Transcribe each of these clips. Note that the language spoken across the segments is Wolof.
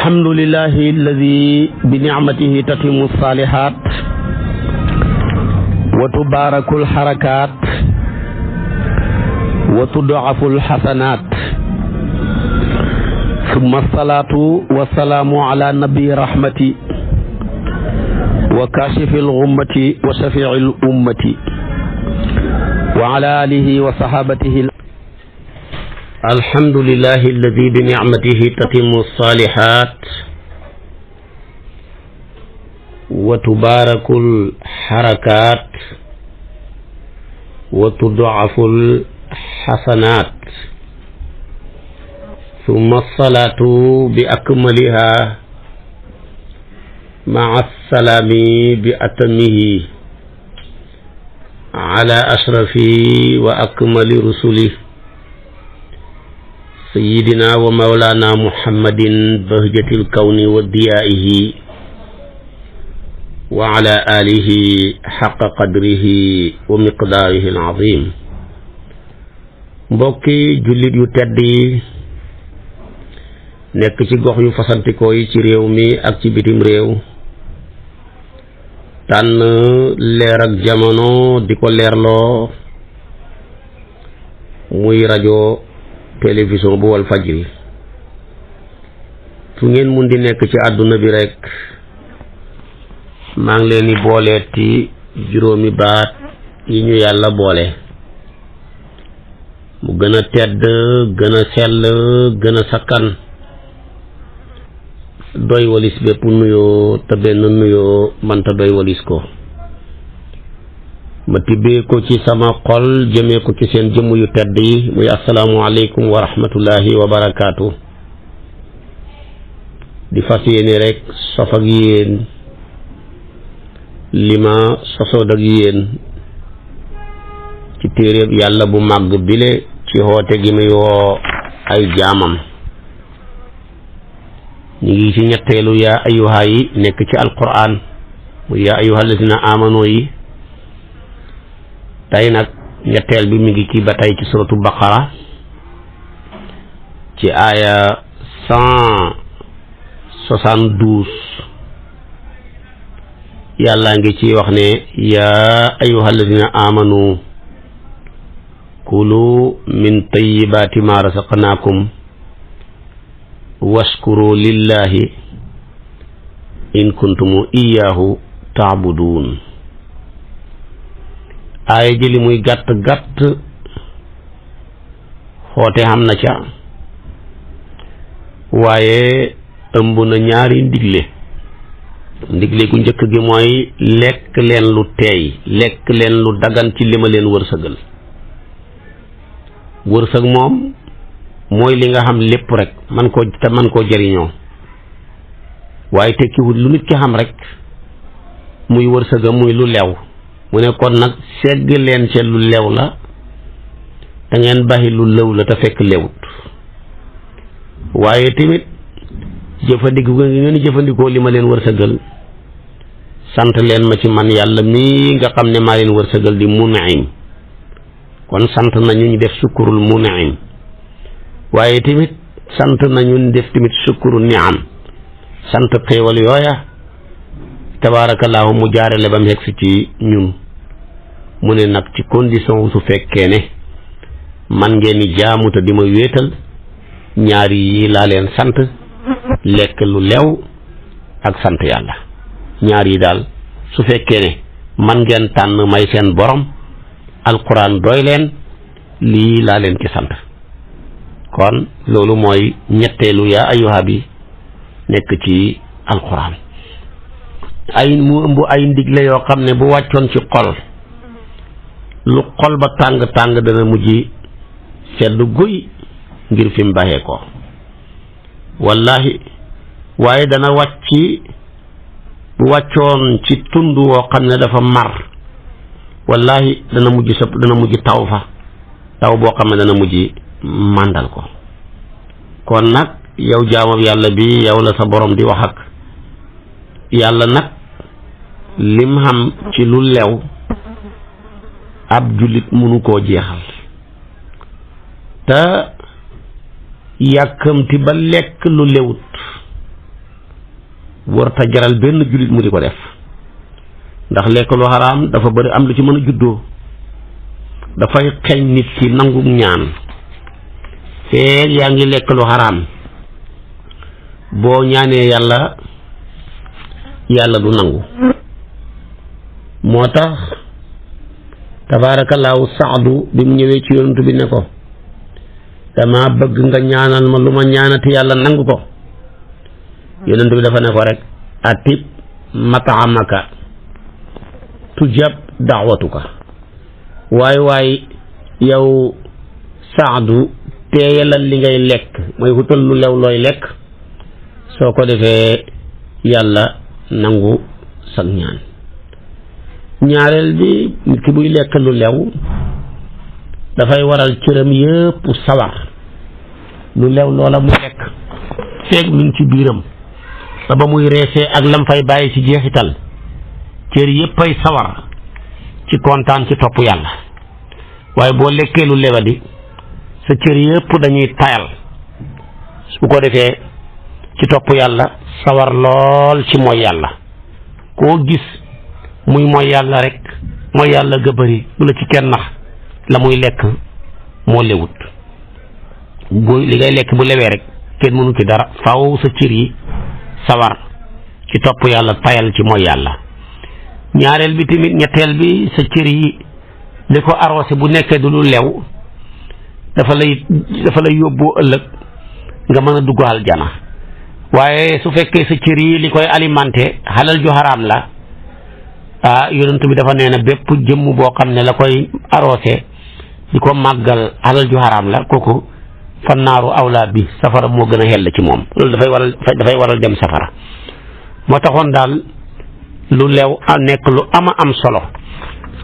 alhamdulillahi alladi bi nicmatihi tatimu salihat wa tubaraku alharakat wa tudafu alhasanat summa alsalatu wassalaamu ala nabi rahmati wa kashifi alghummati wa shafii alummati wa ala alihi wa sahabatihi. alhamdulillahi alladi bi nicmatihi tatimu salihat wa tubaraku alharakat wa tudafu alhasanat summa alsalatu bi akmaliha maa alsalaami bi atamihi ala ashrafi wa akmali rusuli sayyidina wa mawlana muhammadin bahjatil kawni wa diyaihi wa ala alihi xaqa qadrihi wa miqdaarihi al-azim. mbokki jullit yu tedd yi nekk ci gox yu fasantikoo yi ci réew mi ak ci bitim réew, tànn leer ak jamono di ko leerloo muy rajo télévision bu Walfadjri. fu ngeen mun di nekk ci àdduna bi rek maa ngi leen di booleeti juróomi baat yi ñu yàlla boole, mu gën a tedd, gën a sell, gën a sakkan, doy walis bépp nuyoo te benn nuyoo manta doy walis ko. ma tibbee ko ci sama xol jëmee ko ci seen jëmm yu tedd yi muy asalaamu aleykum wa rahmatullahi wa barakaatu. di fas yéene rek sof ak yéen li ma sosood ak yéen ci téeréeb yàlla bu màgg bile ci xoote gi muy woo ay jaamam. ñu ngi ci ñetteelu yaa ayyuha yi nekk ci alquran muy yaa ayyuha allazina amano yi. tey nag ñetteel bi mi ngi kii ba tey ci suratu baqara ci aaya 172 yàlla ngi ci wax ne yaa ayyuha allazina amanu kulu min tayyibati ma razaqnakum washkuru lillahi in kuntum iyyahu ta'budun. aaya jëli muy gàtt gàtt xoote xam na ca, waaye ëmb na ñaari ndigle gu njëkk gi mooy lekk leen lu teey, lekk leen lu dagan ci li ma leen wërsëgal. wërsëg moom mooy li nga xam lépp rek man koo jëriñoo, waaye tekkiwut lu nit ki xam rek muy wërsëga muy lu lew. mu ne kon nag segg leen ca lu lew la te ngeen baxi lu lëw la te fekk lewut. waaye tamit jëfandikoo li ma leen wërsëgal sant leen ma ci man yàlla mii nga xam ne maa leen wërsëgal di mun'im. kon sant nañu ñu def sukkurul mun'im, waaye tamit sant nañu ñu def tamit sukkuru ni'am, sant xéewal yooya tabaarakallaahu mu jaarale ba mu yegg si ci ñun. mu ne nag ci condition su fekkee ne man ngeen ni jaamu te di ma wéetal, ñaari yi laa leen sant, lekk lu lew ak sant yàlla. ñaar yi daal su fekkee ne man ngeen tànn may seen borom, alquran doy leen, lii laa leen ci sant. kon loolu mooy ñetteelu yaa ayyuha bi nekk ci alquran. mu ëmb ay ndigle yoo xam ne bu wàccoon ci xol, lu xol ba tàng dana mujj sedd guy ngir fi mu baxee ko wallahi. waaye dana wàcc bu wàccoon ci tund woo xam ne dafa mar, wallahi dana mujj taw fa, taw boo xam ne dana mujj màndal ko. kon nag yow jaamab yàlla bi yow la sa borom di wax ak yàlla nag lim xam ci lu lew ab jullit mënu koo jeexal, te yàkkamti ba lekk lu lewut warta jaral benn jullit mu di ko def ndax lekk lu xaraam dafa bari am lu ci mën a juddoo dafay xeeñ nit ci nangu ñaan feeg yaa ngi lekk lu xaraam boo ñaanee yàlla du nangu moo tax tabaarakallaahu Saadu bi mu ñëwee ci yonent bi ne ko dama bëgg nga ñaanal ma lu ma ñaanati yàlla nangu ko yonent bi dafa ne ko rek atib mataamaka tujab daawatuka waay yow Saadu teeyalal li ngay lekk mooy wutal lu lew looy lekk soo ko defee yàlla nangu sag ñaan ñaareel bi nit ki buy lekk lu lew dafay waral cëram yëpp sawar lu lew loola mu lekk feeg mi ngi ci biiram ba muy reesee ak lam fay bàyyi ci jeexital cër yëpp ay sawar ci kontaan ci topp yàlla waaye boo lekkee lu lewadi sa cër yëpp dañuy tayal su ko defee ci topp yàlla sawar lool ci mooy yàlla koo gis muy mooy yàlla rek mooy yàlla ga bëri du la ci kenn nax la muy lekk moo lewut bu li ngay lekk bu lewee rek kenn mënu ci dara faaw sa cër yi sawar ci topp yàlla tayal ci mooy yàlla ñaareel bi tamit ñetteel bi sa cër yi li ko arrosé bu nekkee du lu lew dafa lay yóbbu ëllëg nga mën a dugg aljana waaye su fekkee sa cër yi li koy alimenté xalal ju xaraam la yonent bi dafa nee na bépp jëmm boo xam ne la koy arrosé di ko màggal xalal ju xaraam la kooku fannaaru awlaa bi safara moo gën a xell ci moom loolu dafay waral dem safara moo taxoon daal lu lew nekk lu am solo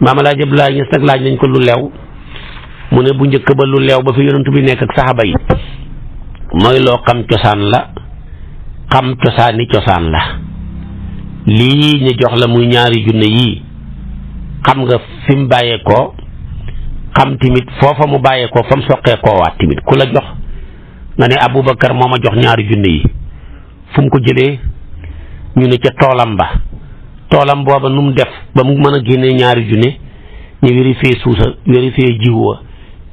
maam El Hadj Abdoulaye Niass nag laaj nañ ko lu lew mu ne bu njëkk ba lu leew ba fi yonent bi nekk ak saxaaba yi mooy loo xam cosaan la xam cosaani cosaan la lii ñu jox la muy ñaari junne yii xam nga fi mu bàyyeekoo xam timit foofa mu bàyyeekoo fa mu soqee koo waat timit ku la jox nga ne Aboubacar moo ma jox ñaari junne yi fu mu ko jëlee ñu ne ca toolam booba nu mu def ba mu mën a génnee ñaari junne ñu vérifier suusa vérifier jiw wa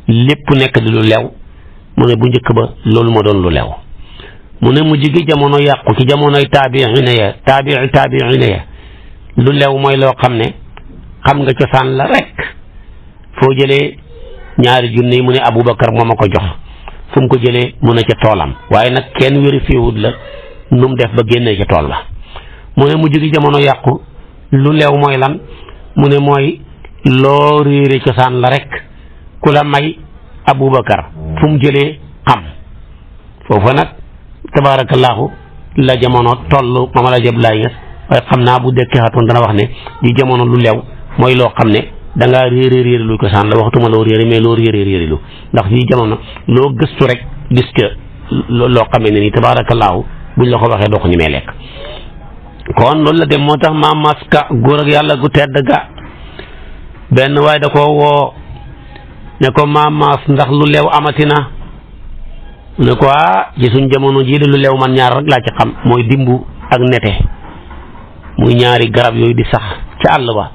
lépp nekk di lu lew mu ne bu njëkk ba loolu moo doon lu lew mu ne mu jigi jamono yàqu ci jamonoy taabiina ya lu lew mooy loo xam ne xam nga cosaan la rek foo jëlee ñaari junne yi mu ne Aboubacar moo ma ko jox fu mu ko jëlee mu ne ca toolam waaye nag kenn vérifié wut la nu mu def ba génnee ca tool ba mu ne mu jigi jamono yàqu lu lew mooy lan mu ne mooy loo réere cosaan la rek ku la may Aboubacar fu mu jëlee xam foofa nag tabaarakallaahu la jamono toll mama la jëb laay nges waaye xam naa bu dekkee xatoon dana wax ne di jamono lu lew mooy loo xam ne dangaa réere lu cosaan la waxtuma loo réere mais loo réere lu ndax yi jamono loo gëstu rek gis ca loo xamee ne nii tabaarakallaahu buñ la ko waxee doo ko ñemee lekk kon loolu la dem moo tax maam maska góor ak yàlla gu tedd ga benn waaye da ko woo ne ko maam mas ndax lu leew amatina ne ko ci suñ jamono jii de lu leew man ñaar rek laa ci xam mooy dimbu ak nete muy ñaari garab yooyu di sax ca àll ba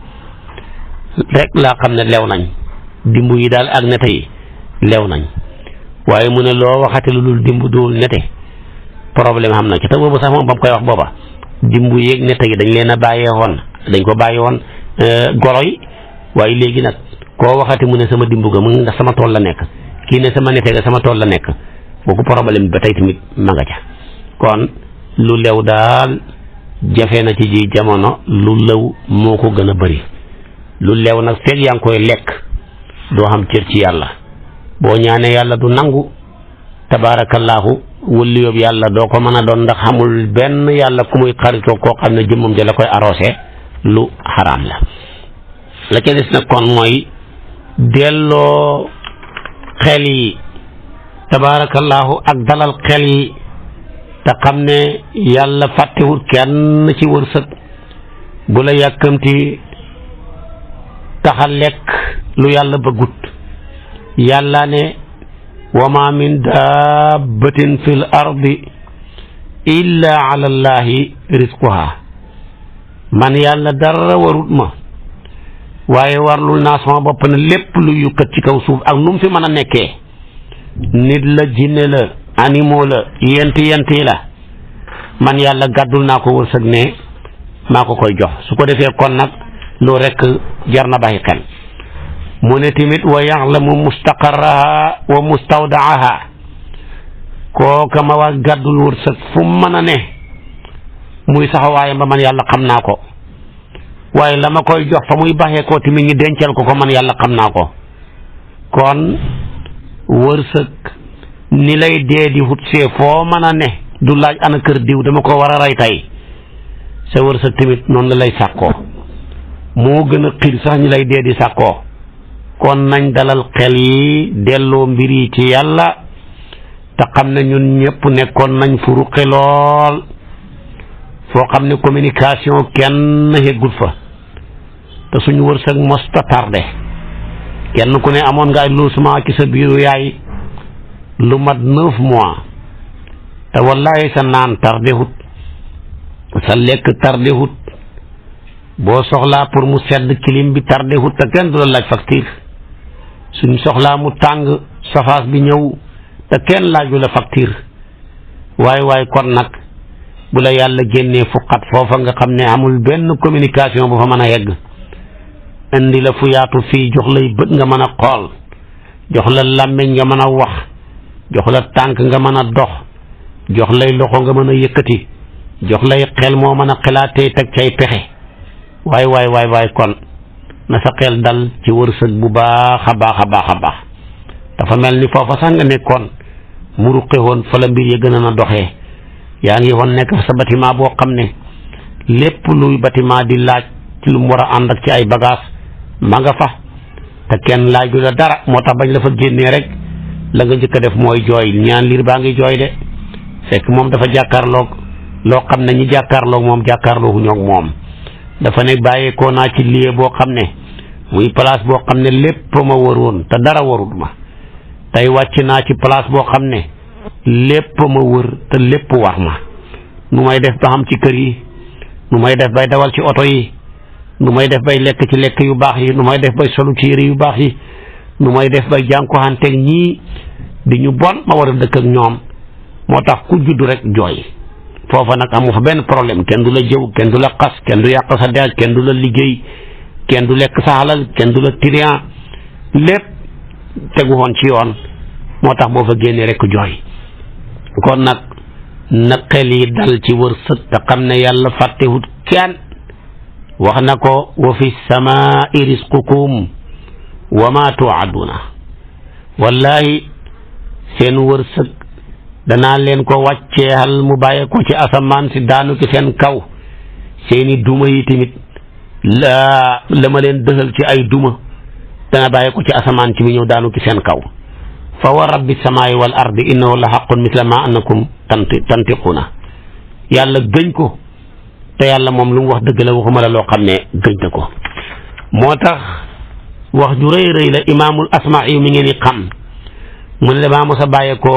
rek laa xam ne leew nañ dimbu yi daal ak nete yi leew nañ waaye mu ne loo waxate lu dul dimbu dul nete problème xam na ci te boobu sax moom ba mu koy wax booba dimbu yeeg nete yi dañ leen a bàyyee woon dañ ko bàyyi woon golo yi waaye léegi nag koo waxati mu ne sama dimbu ga mu ndax sama tool la nekk kii ne sama nete ga sama tool la nekk boobu problème ba tey tamit ma nga ca kon lu lew daal jafe na ci ji jamono lu lew moo ko gën a bëri lu lew nag fekk yaa ngi koy lekk doo xam cër ci yàlla boo ñaanee yàlla du nangu tabaarakallaahu wëlli yóbbu yàlla doo ko mën a doon ndax xamul benn yàlla ku muy xaritoo koo xam ne jëmmam ja la koy arrosé lu xaraam la ca des nag kon mooy delloo xel yi tabaarakallaahu ak dalal xel yi te xam ne yàlla fàttewul kenn ci wërsëg bu la yàkkamti taxa lekk lu yàlla bëggut yàlla ne wa ma min dabbatin fil ardi illa ala llahi rizquha man yàlla dara warut ma waaye warlul naa sama bopp ne lépp lu yukkat ci kaw suuf ak nu mu fi mën a nekkee nit la jinne la animaux la yenti la man yàlla gàddul naa ko wërsëg ne maa ko koy jox su ko defee kon nag loo rekk jar na bàyyi xel mu ne tamit wa yaxlamu mustaqarraha wa mustawdaaha kooka ma waa gàddul wërsëg fu mu mën a ne muy saxawaayam ba man yàlla xam naa ko waaye la ma koy jox fa muy baxee ko tamit ñu dencal ko man yàlla xam naa ko kon wërsëg ni lay dee di wut see foo mën a ne du laaj ana kër diw dama ko war a rey tey sa wërsëg tamit noonu la lay sàkkoo moo gën a xiir sax ñi lay dee di sàkkoo kon nañ dalal xel yi delloo mbir yi ci yàlla te xam ne ñun ñëpp nekkoon nañ fu ruqe lool foo xam ne communication kenn yeggut fa te suñu wërsëg mosta tardé kenn ku ne amoon nga ay logement ci sa biiru yaay lu mat 9 mois te wallahi sa naan tardé hut sa lekk tardé hut boo soxlaa pour mu sedd clim bi tardé hut te kenn du la laaj facture suñ soxlaa mu tàng safaas bi ñëw te kenn laaju la facture waaye kon nag bu la yàlla génnee fuqat foofa nga xam ne amul benn communication bu fa mën a yegg indi la fu yaatu fii jox lay bët nga mën a xool jox la làmmiñ nga mën a wax jox la tànk nga mën a dox jox lay loxo nga mën a yëkkati jox lay xel moo mën a xalaatee teg cay pexe waay kon na sa xel dal ci wërsëg bu baax a baax dafa mel ni foofa sax nga nekkoon mu ruqe woon fa la mbir ya gën a na doxee yaa ngi woon nekk sa bâtiment boo xam ne lépp luy bâtiment di laaj ci lu mu war a ànd ak ci ay bagage ma nga fa te kenn laaju la dara moo tax bañ la fa génnee rek la nga njëkk a def mooy jooy ñaan liir baa ngi jooy de fekk moom dafa jàkkaarloog loo xam ne ñi jàkkaarloog moom jàkkaarloogu ñoog moom dafa ne bàyyeekoo naa ci lieu boo xam ne muy place boo xam ne lépp ma waroon te dara warut ma tey wàcc naa ci place boo xam ne lépp ma wër te lépp war ma nu may def ba xam ci kër yi nu may def bay dawal ci oto yi nu may def bay lekk ci lekk yu baax yi nu may def bay solu ci yére yu baax yi nu may def bay jànkuwanteeg ñii di ñu bon ma war a dëkk ak ñoom moo tax ku juddu rek jooy foofa nag amu fa benn problème kenn du la jëw kenn du la xas kenn du yàq sa der kenn du la liggéey kenn du lekk sa alal kenn du la trian lépp tegu woon ci yoon moo tax boo fa génnee rek jooy kon nag na xel yi dal ci wërsëg te xam ne yàlla fàttewut kenn wax na ko wa fi samaa'i risqukum wa ma tu'aduna wallahi seen wërsëg danaa leen ko wàcceexal mu bàyyee ko ci asamaan si daanu ci seen kaw seeni duma yi tamit la ma leen dëxal ci ay duma dana bàyyee ko ci asamaan ci mu ñëw daanu ci seen kaw fa wa rabbi samaa'i wal ardi innahu la haqqun misla ma annakum tantiquna yàlla gëñ ko te yàlla moom lu mu wax dëgg la waxuma la loo xam ne gëñ na ko moo tax wax ju rëy la imaamul asma'i mi ngeen di xam mu ne damaa mos a bàyyee ko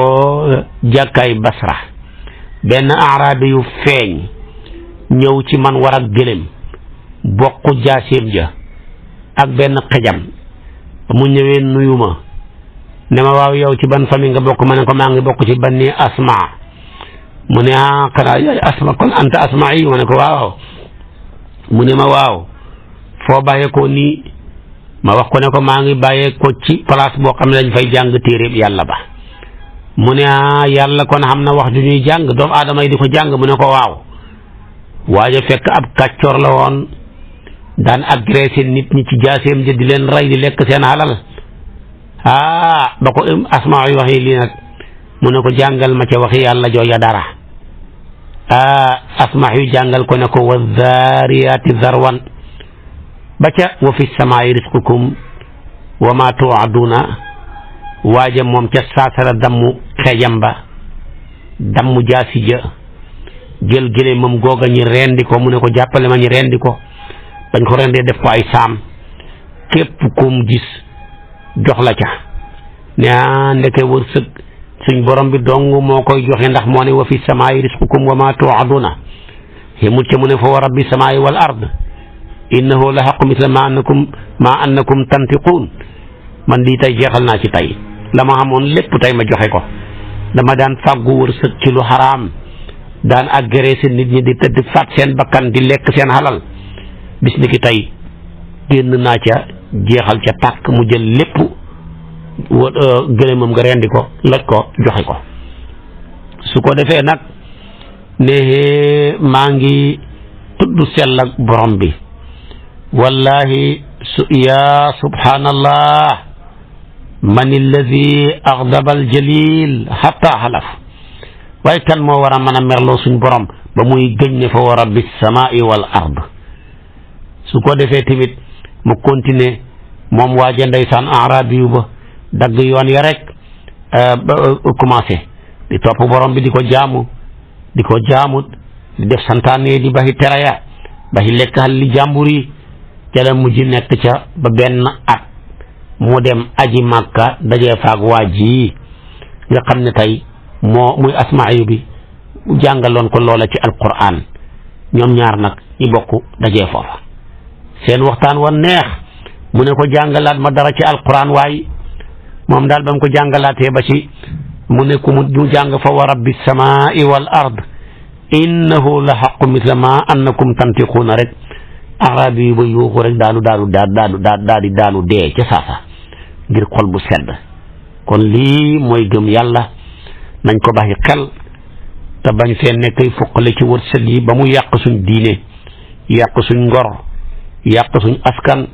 jàkkaay Basra benn arabi yu feeñ ñëw ci man war ak gëlëm bokku jaaseem ja ak benn xejam mu ñëwee nuyu ma ne ma waaw yow ci ban famille nga bokk ma ne ko maa ngi bokk ci Bani Asma mu ne xanaa yaay Asma kon anta Asma yi ma ne ko waaw mu ne ma waaw foo bàyyee ko nii ma wax ko ne ko maa ngi bàyyee ko ci place boo xam ne dañ fay jàng téeréb yàlla ba mu ne yàlla kon xam na wax ju ñuy jàng doomu aadama yi di ko jàng mu ne ko waaw waaye fekk ab kàccoor la woon daan agressé nit ñi ci jaaseem ja di leen rey di lekk seen halal ba ko Asmaa yi waxee lii nag mu ne ko jàngal ma ca waxi yàlla jooja dara Asmaa yu jàngal ko ne ko wa zaariyaati zarwan ba ca wa fi samaa'i risqukum wa ma tu'aduna waaja moom ca saasara dammu xeejam ba dammu jaasi ja jël gële moom googa ñi rendi ko mu ne ko jàppale ma ñi rendi ko bañ ko rendee def ko ay saam képp kum gis jox la ca ne ndeke wërsëg suñ borom bi dong moo koy joxe ndax moo ne wa fi samaa'i risqukum wa ma tu'aduna yemut ca mu ne fa wa rabbi samaa'i wal ard innahu la haqqu misla ma annakum tantiquun man di tey jeexal naa ci tey la ma xamoon lépp tey ma joxe ko dama daan fàggu wërsëg ci lu xaraam daan agressé nit ñi di tëdd faat seen bakkan di lekk seen xalal bis ni ki tey génn naa ca jeexal ca tàkk mu jël lépp gëléemam nga rendi ko loj ko joxe ko su ko defee nag ne maa ngi tudd sell ak borom bi wallahi yaa subhanallah man alladi aghdaba aljalil hatta xalaf waaye kan moo war a mën a merloo suñ borom ba muy gëñ ne fa wa rabbi samaa'i wal ard su ko defee tamit mu continuer moom waaja ndeysaan arabi yu ba dagg yoon ya rek commencé di topp borom bi di ko jaamut di def santaane di baxi teraya baxi lekk xal li jàmbur yi ca la mujj nekk ca ba benn at mu dem aji màkka dajee faag waa ji nga xam ne tey moo muy asmaayu bi jàngaloon ko loola ci alquran ñoom ñaar nag ñi bokk dajee foofa seen waxtaan wa neex mu ne ko jàngalaat ma dara ci alquran waaye moom daal ba mu ko jàngalaatee ba ci mu ne ku mu jàng fa wa rabbi samaa'i wal ard innahu la haqqu misla ma annakum tantiquuna rek arabi yu ba yuuxu rek daanu dee ca saasa ngir xol bu sedd kon lii mooy gëm yàlla nañ ko bàyyi xel te bañ fee nekkay fuqale ci wërsëg yi ba mu yàq suñ diine yàq suñ ngor yàq suñ askan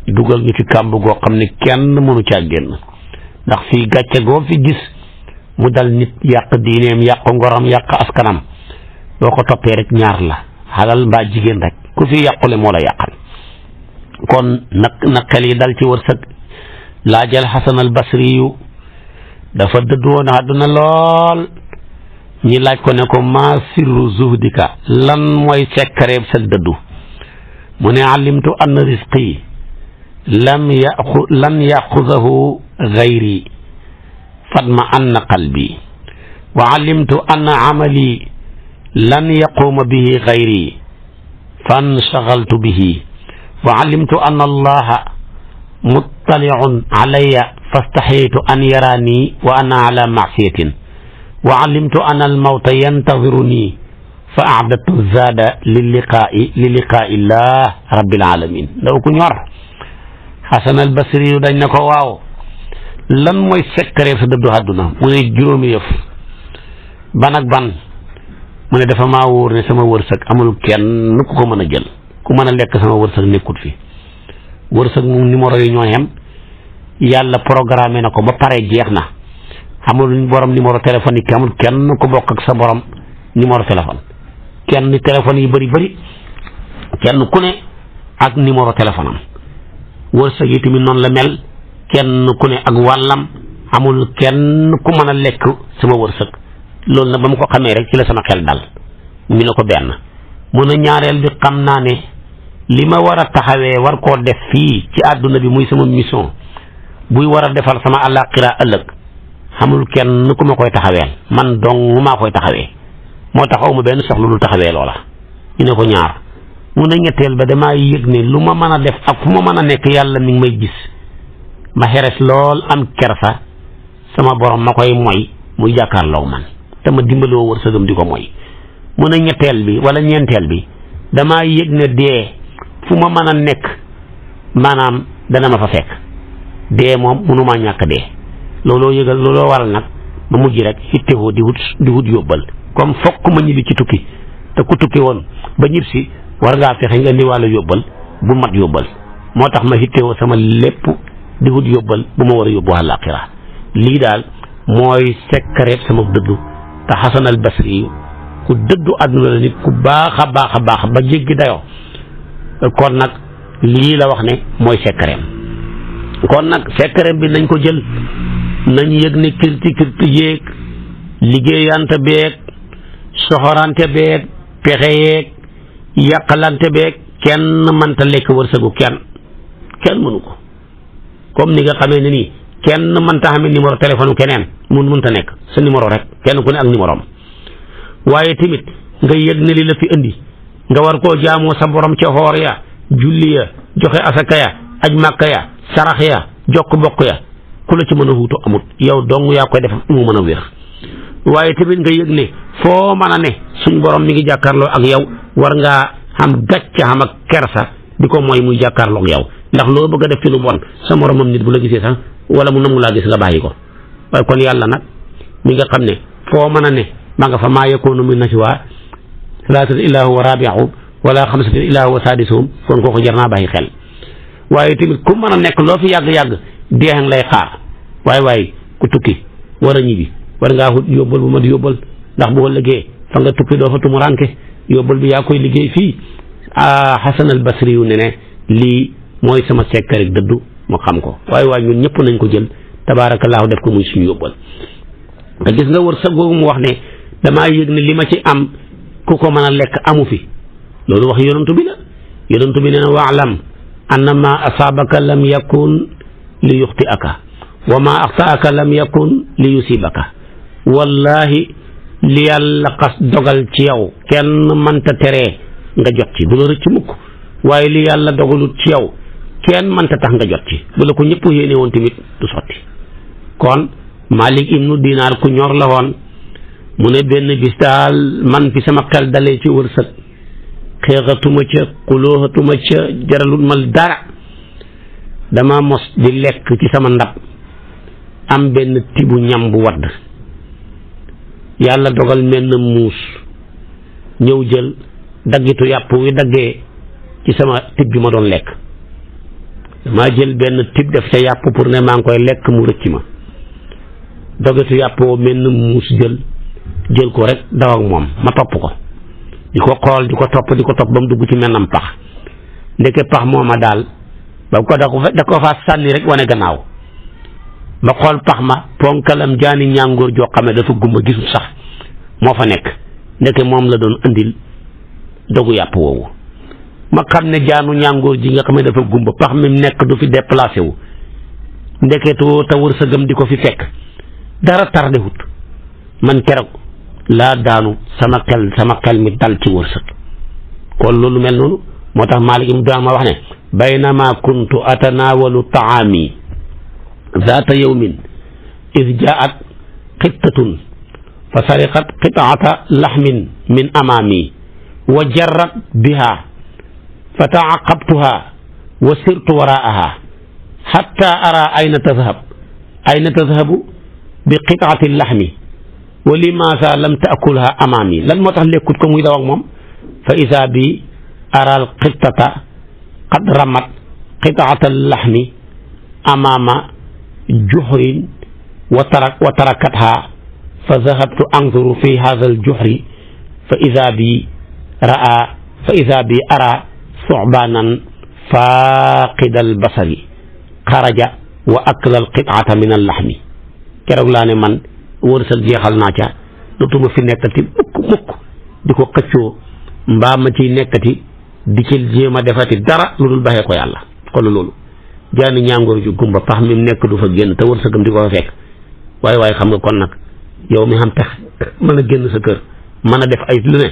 dugal ñu ci kàmb goo xam ne kenn mënu caa génn ndax fii gàcce goo fi gis mu dal nit yàq diineem yàq ngoram yàq askanam doo ko toppee rek ñaar la xalal mbaa jigéen rek ku fi yàqule moo la yàqal kon nag xel yi dal ci wërsëg laajal Xasan al Basri yu dafa dëdd woon àdduna lool ñi laaj ko ne ko maa sirru zuhdika lan mooy sekkareeb sa dëddu mu ne alimtu ann risqi lan yaxudahu gayri fatma anna qalbi wa alimtu anna amali lan yaquuma bihi gayri fanshaghaltu bihi wa alimtu anna allaha muttali'un alayya fastaxiytu an yarani wa ana ala macsiyatin wa alimtu anna almawta yantaziruni fa acdadtu zaada li liqaa'i llah rabbil alamin ndaw ku ñor Xasan al Basri yu dañ ne ko waaw lan mooy secret sa dëddu àdduna mu ne juróomi yëf ban ak ban mu ne dafa maa wóor ne sama wërsëg amul kenn ku ko mën a jël ku mën a lekk sama wërsëg nekkut fi wërsëg moom numéro yi ñoo xem yàlla programmé na ko ba pare jeex na amul borom numéro téléphone yi amul kenn ku bokk ak sa borom numéro téléphone kenn téléphone yi bëri kenn ku ne ak numéro téléphone am wërsëg yi tamit noonu la mel kenn ku ne ak wàllam amul kenn ku mën a lekk sama wërsëg loolu nag ba mu ko xamee rek ci la sama xel dal ñu ne ko benn mun a ñaareel bi xam naa ne li ma war a taxawee war koo def fii ci àdduna bi muy sama mission buy war a defal sama àllaaxira ëllëg xamul kenn ku ma koy taxaweel man dong maa koy taxawee moo taxaw ma benn soxla lu taxawee loola ñu ne ko ñaar mun a ñetteel ba damaa yëg ne lu ma mën a def ak fu ma mën a nekk yàlla mi ngi may gis ma xeres lool am kersa sama borom ma koy moy muy jàkkaarloo man te ma dimbaloo wërsëgam di ko moy mun a ñetteel bi wala ñeenteel bi damaa yëg ne dee fu ma mën a nekk maanaam dana ma fa fekk dee moom mënumaa ñàkk dee looloo waral nag ma mujj rek hittewoo di wut yóbbal comme fokk ma ñibbi ci tukki te ku tukki woon ba ñib si war ngaa fexe nga indi wàllu yóbbal bu mat yóbbal moo tax ma hittewoo sama lépp di wut yóbbal bu ma war a yóbbu àllaaxira lii daal mooy secret sama dëddu te Xasan al Basri ku dëddu àdduna la nit ku baax a baax ba jéggi dayoo kon nag lii la wax ne mooy secret kon nag secret bi nañ ko jël nañ yëg ne kirti yéeg liggéeyante beeg soxorante beeg pexe yeeg yàqalante beeg kenn mënta lekk wërsëgu kenn mënu ko comme ni nga xamee ne nii kenn mënta xamee numéro téléphone keneen mënta nekk sa numéro rek kenn ku ne ak numéro am waaye tamit nga yëg ne li la fi indi nga war koo jaamoo sa borom ca xoor ya julli ya joxe asaka ya aj màkka ya sarax ya jokk bokk ya ku la ci mën a wuutu amut yow dong yaa koy def mu mën a wér waaye tamit nga yëg ne foo mën a ne suñ borom mi ngi jàkkaarloo ak yow war ngaa xam gàcca xam ak kersa di ko mooy muy jàkkaarloo ak yow ndax loo bëgg a def ci lu bon sa moromam nit bu la gisee sax wala mu nangu laa gis nga bàyyi ko waaye kon yàlla nag mi nga xam ne foo mën a ne ma nga fa maa yakuunu min najwaa salaasatin illaa huwa raabi'uhum wala xamsatin illaa huwa saadisuhum kon kooku jar naa bàyyi xel waaye tamit ku mën a nekk loo fi yàgg-yàgg deexang lay xaar waaye ku tukki war a ñibbi war ngaa xut yóbbal bu mat yóbbal ndax boo liggéey fa nga tukki doo fa tumuranke yóbbal bi yaa koy liggéey fii Hasan al Basri yu ne lii mooy sama sekk rek dëddu mu xam ko waaye ñun ñëpp nañ ko jël tabaarakallaahu def ko muy suñu yóbbal nga gis nga wër sa googu mu wax ne damaa yëg ne li ma ci am ku ko mën a lekk amu fi loolu wax yonantu bi la yonantu bi nee na waalam anna ma asaabaka lam yakun li yuxti'aka wa ma axtaaka lam yakun li yusibaka wallahi li yàlla xas dogal ci yow kenn mënta teree nga jot ci du la rëcc mukk waaye li yàlla dogalut ci yow kenn mënta tax nga jot ci bu la ko ñëpp yéene woon tamit du sotti kon Malik ibnu Dinaar ku ñor la woon mu ne benn bis daal man fi sama xel dalee ci wërsëg xeexatuma ca xulooxatuma ca jaralut ma dara dama mos di lekk ci sama ndab am benn tibu ñam bu wadd yàlla dogal mel na muus ñëw jël daggitu yàpp wi daggee ci sama tib bi ma doon lekk maa jël benn tib def ca yàpp pour ne maa ngi koy lekk mu rëcc ma daggitu yàpp woo mel na muus jël ko rek daw ak moom ma topp ko di ko xool di ko topp ba mu dugg ci mel nam pax ndeke pax mooma daal ba ko da ko faa sànni rek wane gannaaw ma xool pax ma ponkalam jaani ñàngoor joo xam ne dafa gumba gisul sax moo fa nekk ndeke moom la doon andil dogu yàpp woowu ma xam ne jaanu ñàngoor ji nga xam ne dafa gumba pax mi nekk du fi déplacé wu ndeketoo te wërsëgam di ko fi fekk dara tardé wut man keroog laa daanu sama xel mi dal ci wërsëg kon loolu mel noonu moo tax Maalik ibn Dinaar ma wax ne baynama kuntu atanaawalu taami zaata yawmin id jaat xittatun fa sariqat qitaata laxmin min amaami wa jarrat biha fa taaqabtuha wa sirtu waraaha xatta ara ayna tadhabu bi qitaati laxmi wa limaasa lam taakulha amaami lan moo tax lekkut ko muy daw ak moom fa isa bi ara al qittata qad ramat qitaata laxmi amaama juxrin wa tarakatha fa zahabtu anzuru fi hada al juxri fa ida bi ara sucbaanan faaqida al basari xaraja wa akla al qitaata min al laxmi keroog laa ne man wërsëg jeexal naa ca dootuma fi nekkati mukk di ko xëccoo mbaa ma ciy nekkati di ci jéem a defati dara lu dul baxee ko yàlla kon loolu jaani ñàngoor ju gumba pax mi mu nekk du fa génn te wërsëgam di ko fa fekk waaye xam nga kon nag yow mi xam pex mën a génn sa kër mën a def ay lu ne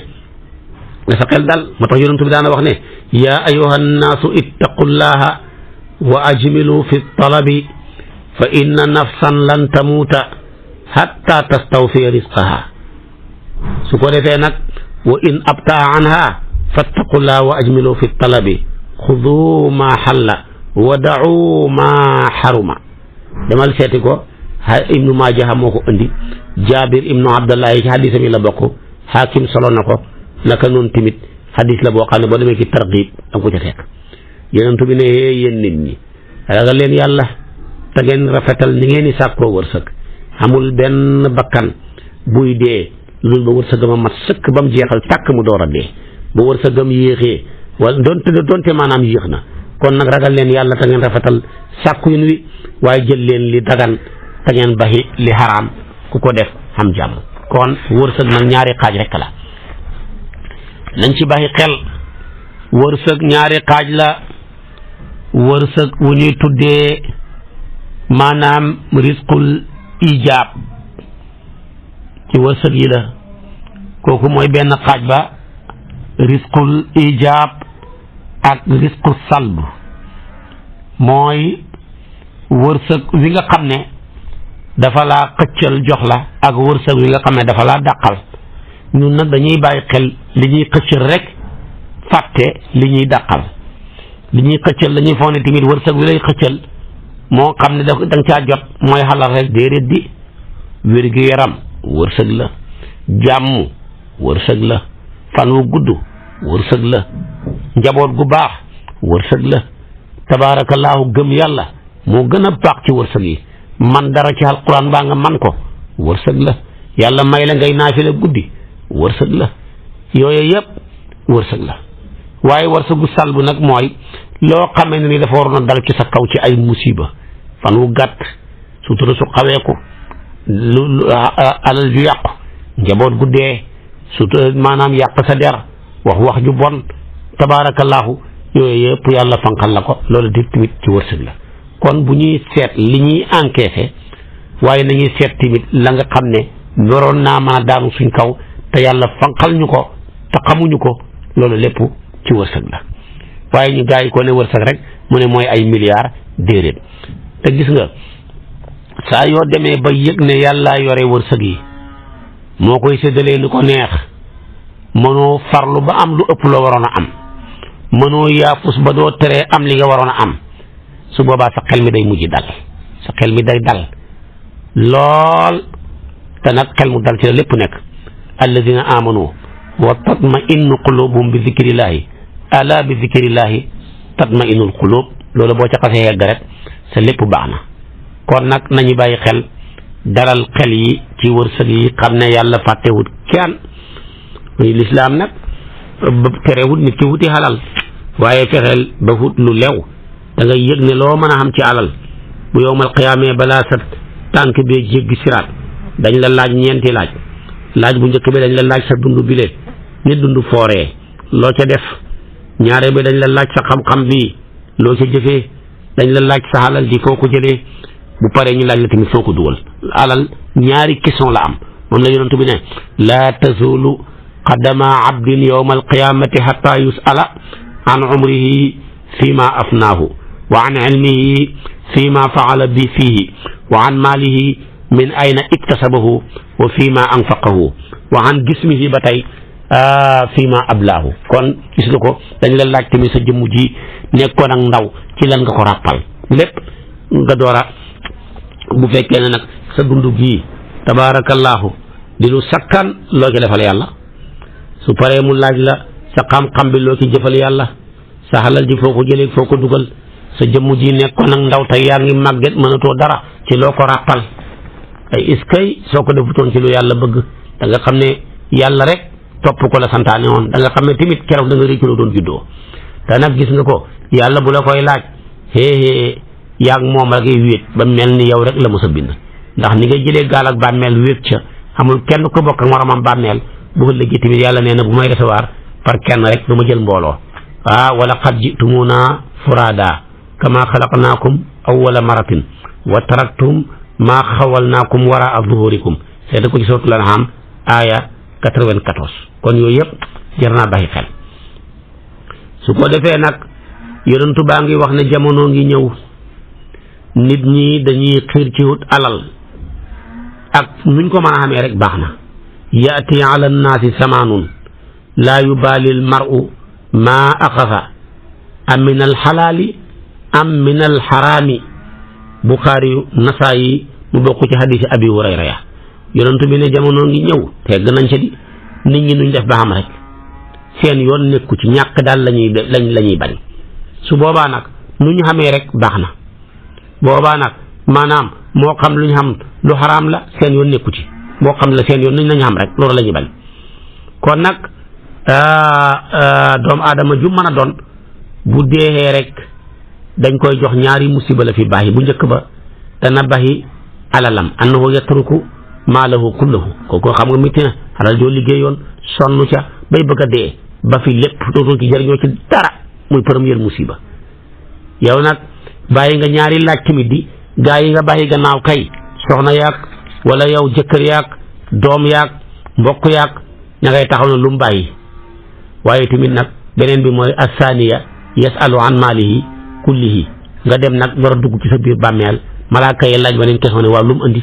nga sa xel dal moo tax yonent bi daana wax ne yaa ayyuha nnaasu ittaqullaha wa ajmilu fi talabi fa inna nafsan lan tamuuta hatta tastawfiya risqaha su ko defee nag wa in abtaa anha fattaqullaha wa ajmilu fi talabi xudu ma xalla wa da'u ma xaruma demal seeti ko ibnu Maaja moo ko indi Jaabir ibnu Abdallahi ci xadisam yi la bokk Xaakim solo na ko naka noonu tamit xadis la boo xam ne boo demee ci targhib danga ko ca fekk yonent bi ne yéen nit ñi ragal leen yàlla te ngeen rafetal ni ngeen di sàkkoo wërsëg amul benn bakkan buy dee loolu ba wërsëgam a mat sëkk ba mu jeexal tàkk mu door a dee ba wërsëgam yéexee wala doonte maanaam yéex na kon nag ragal leen yàlla te ngeen rafetal sàkku yin wi waaye jël leen li dagan te ngeen baxi li xaraam ku ko def xam jàmm kon wërsëg nag ñaari xaaj rekk la nañ ci baxi xel wërsëg ñaari xaaj la wërsëg wu ñuy tuddee maanaam risqul ijaab ci wërsëg yi la kooku mooy benn xaaj ba risqul ijaab ak risqu salb mooy wërsëg wi nga xam ne dafa laa xëccal jox la ak wërsëg wi nga xam ne dafa laa dàqal ñun nag dañuy bàyyi xel li ñuy xëccal rek fàtte li ñuy dàqal li ñuy xëccal dañuy foog ne tamit wërsëg wi lay xëccal moo xam ne da nga caa jot mooy xalal rek déedéet di wér-gu-yaram wërsëg la jàmm wërsëg la fan wu gudd wërsëg la njaboot gu baax wërsëg la tabaarakallaahu gëm yàlla moo gën a baax ci wërsëg yi man dara ci alquran baa nga man ko wërsëg la yàlla may la ngay naafila guddi wërsëg la yooyu yëpp wërsëg la waaye wërsëgu salbu nag mooy loo xamee ne ni dafa waroon a dal ci sa kaw ci ay musiba fan wu gàtt sutura su xaweeku lu alal ju yàqu njaboot gu dee sutura maanaam yàq sa der wax ju bon tabaarakallaahu yooyu yëpp yàlla fanqal la ko loolu di tamit ci wërsëg la kon bu ñuy seet li ñuy encaissé waaye nañuy seet tamit la nga xam ne waroon naa mën a daanu suñ kaw te yàlla fanqal ñu ko te xamuñu ko loolu lépp ci wërsëg la waaye ñu gaa yi ko ne wërsëg rek mu ne mooy ay milliards déedéet te gis nga saa yoo demee ba yëg ne yàllaa yore wërsëg yi moo koy séddalee ni ko neex mënoo farlu ba am lu ëpp loo waroon a am mënoo yaafus ba doo teree am li nga waroon a am su boobaa sa xel mi day mujj dal sa xel mi day dal lool te nag xel mu dal ci la lépp nekk alladina amanu wa tatma'innu qulubuhum bi zikrillahi ala bi zikrillahi tatma'innul qulub loolu boo ca xasee yegg rek sa lépp baax na kon nag nañu bàyyi xel dalal xel yi ci wërsëg yi xam ne yàlla fàttewut kenn lislaam nag terewut nit ki wuti halal waaye fexeel ba wut lu lew da ngay yëg ne loo mën a xam ci alal bu yowmal qiyaamee balaa sa tànk bee jéggi siraat dañ la laaj ñeenti laaj bu njëkk bi dañ la laaj sa dund bi le ni dund fooree loo ca def ñaare bi dañ la laaj sa xam-xam bi loo ca jëfee dañ la laaj sa alal ji foo ko jëlee bu paree ñu laaj la tamit foo ko dugal alal ñaari question la am moom la yonent bi ne laa tazulu qadama abdin yowma alqiyamati xata yusala an umrihi fi ma afnaahu wa an ilmihi fi ma faala bi fihi wa an maalihi min ayna iktasabahu wa fi ma anfaqahu wa an jismihi ba tey fi ma ablaahu kon gis nga ko dañ la laaj tamit sa jëmm ji nekkoon ak ndaw ci lan nga ko ràppal lépp nga doora bu fekkee ne nag sa dund gii tabaarakallaahu di lu sakkan loo ci defal yàlla su paree mu laaj la sa xam-xam bi loo ci jëfal yàlla sa xalal ji foo ko jëlee foo ko dugal sa jëmm ji nekkoon ak ndaw tey yaa ngi màgget mënatoo dara ci loo ko ràppal ay iskay soo ko defutoon ci lu yàlla bëgg da nga xam ne yàlla rek topp ko la santaane woon da nga xam ne tamit keroog da nga réccu la doon juddoo te nag gis nga ko yàlla bu la koy laaj yaa ngi moom rek wéet ba mel ni yow rek la mos a bind ndax ni nga jëlee gaal ak bàmmeel wéet ca amul kenn ko bokk ak moromam bàmmeel bu ëllëgee tamit yàlla nee na bu may recevoir par kenn rek du ma jël mbooloo wala qad jitumuna furada kama xalaqnaakum awwala maratin wa taraktum maa xawalnaakum waraa zuhurikum seeta ko ci suratul an'am aaya 94 kon yooyu yëpp jar naa bàyyi xel su ko defee nag yonentu baa ngi wax ne jamono ngi ñëw nit ñi dañuy xiir ci wut alal ak nuñ ko mën a xamee rek baax na yaati ala nnaasi samaanun laa yubaali al mar'u maa axasa am min al xalaali am min al xaraami Buxaari yu Nasaayi mu bokk ci xadiisi Abi Hurayra ya yonentu bi ne jamono ngi ñëw tegg nañ ca di nit ñi nuñ def ba xam rek seen yoon nekku ci ñàkk daal lañuy bañ su boobaa nag nu ñu xamee rek baax na boobaa nag maanaam moo xam lu ñu xam lu xaraam la seen yoon nekku ci moo xam la seen yoon nuñ lañu xam rek loolu la ñuy bañ kon nag doomu aadama ju mën a doon bu deexee rek dañ koy jox ñaari musiba la fi bàyyi bu njëkk ba dana bàyyi alalam annahu yatruku maalahu kullahu kooku xam nga métti na alal joo liggéeyoon sonn ca bay bëgg a dee ba fi lépp dootoo ci jëriñoo ci dara muy première musiba yow nag bàyyi nga ñaari laaj tamit di gaa yi nga bàyyi gannaaw kay soxna yaag wala yow jëkkër yaag doom yaag mbokk yaag ña ngay taxaw na lu mu bàyyi. waaye tamit nag beneen bi mooy asaniya yasalu an maalihi kullihi nga dem nag war a dugg ci sa biir bàmmeel malaaka yi laaj beneen question ne waaw lu mu indi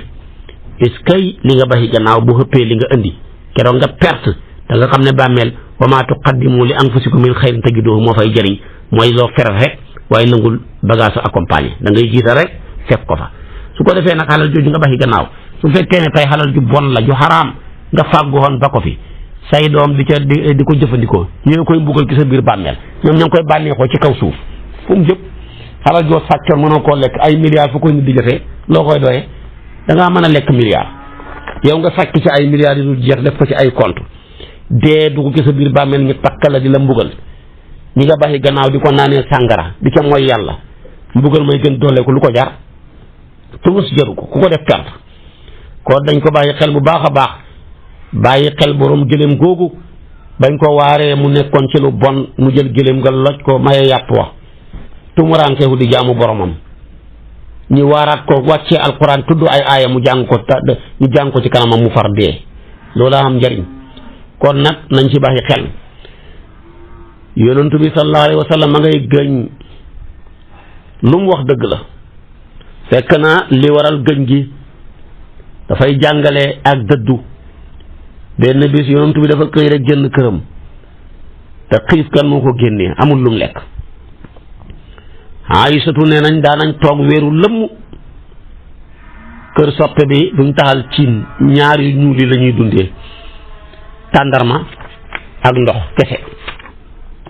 est-ce que li nga bàyyi gannaaw bu xëppee li nga indi keroog nga perte da nga xam ne bàmmeel wa maa tuqaddimu li anfusikum min xayrin tajiduhu moo fay jëriñ mooy loo fere rek waaye nangul bagage su accompagné da ngay jiital rek fekk ko fa. su ko defee nag xalal jooju nga bàyyi gannaaw su fekkee ne tey xalal ju bon la ju xaraam nga fàggoon ba ko fi say doom di ca di ko jëfandikoo ñu ngi koy mbugal ci sa biir bàmmeel ñoom ña ngi koy bànneexoo ci kaw suuf fu mu jëm xalal joo sàccoon mënoo koo lekk ay milliards fu koy nit di jotee loo koy doyee da ngaa mën a lekk milliards yow nga sàcc ci ay milliards yi dul jeex def ko ci ay compte dee dugg ci sa biir bàmmeel ñu takk la di la mbugal ñi nga bàyyi gannaaw di ko naanee sàngara di ca mooy yàlla mbugal may gën doole ko lu ko jar tuus jaru ko ku ko def perte kon dañ ko bàyyi xel bu baax a baax bàyyi xel borom gëléem googu bañ ko waaree mu nekkoon ci lu bon mu jël gëléem nga loj ko maye yàpp wa tumurankeeku di jaamu boromam ñu waaraat ko wàccee alquran tudd ay aaya mu jàng ko ñu jàng ko ci kanamam mu far dee loola am njariñ kon nag nañ ci bàyyi xel yonentu bi sallallahu alayhi wa sallam ma ngay gëñ lu mu wax dëgg la fekk na li waral gëñ gi dafay jàngale ak dëddu benn bis yonentu bi dafa xëy rek génn këram te xiif kan moo ko génnee amul lum lekk Aysatu nee nañ daanañ toog weeru lëmm kër soppe bi duñ taxal ciin ñaar yu ñuul yi la ñuy dundee tàndarma ak ndox kese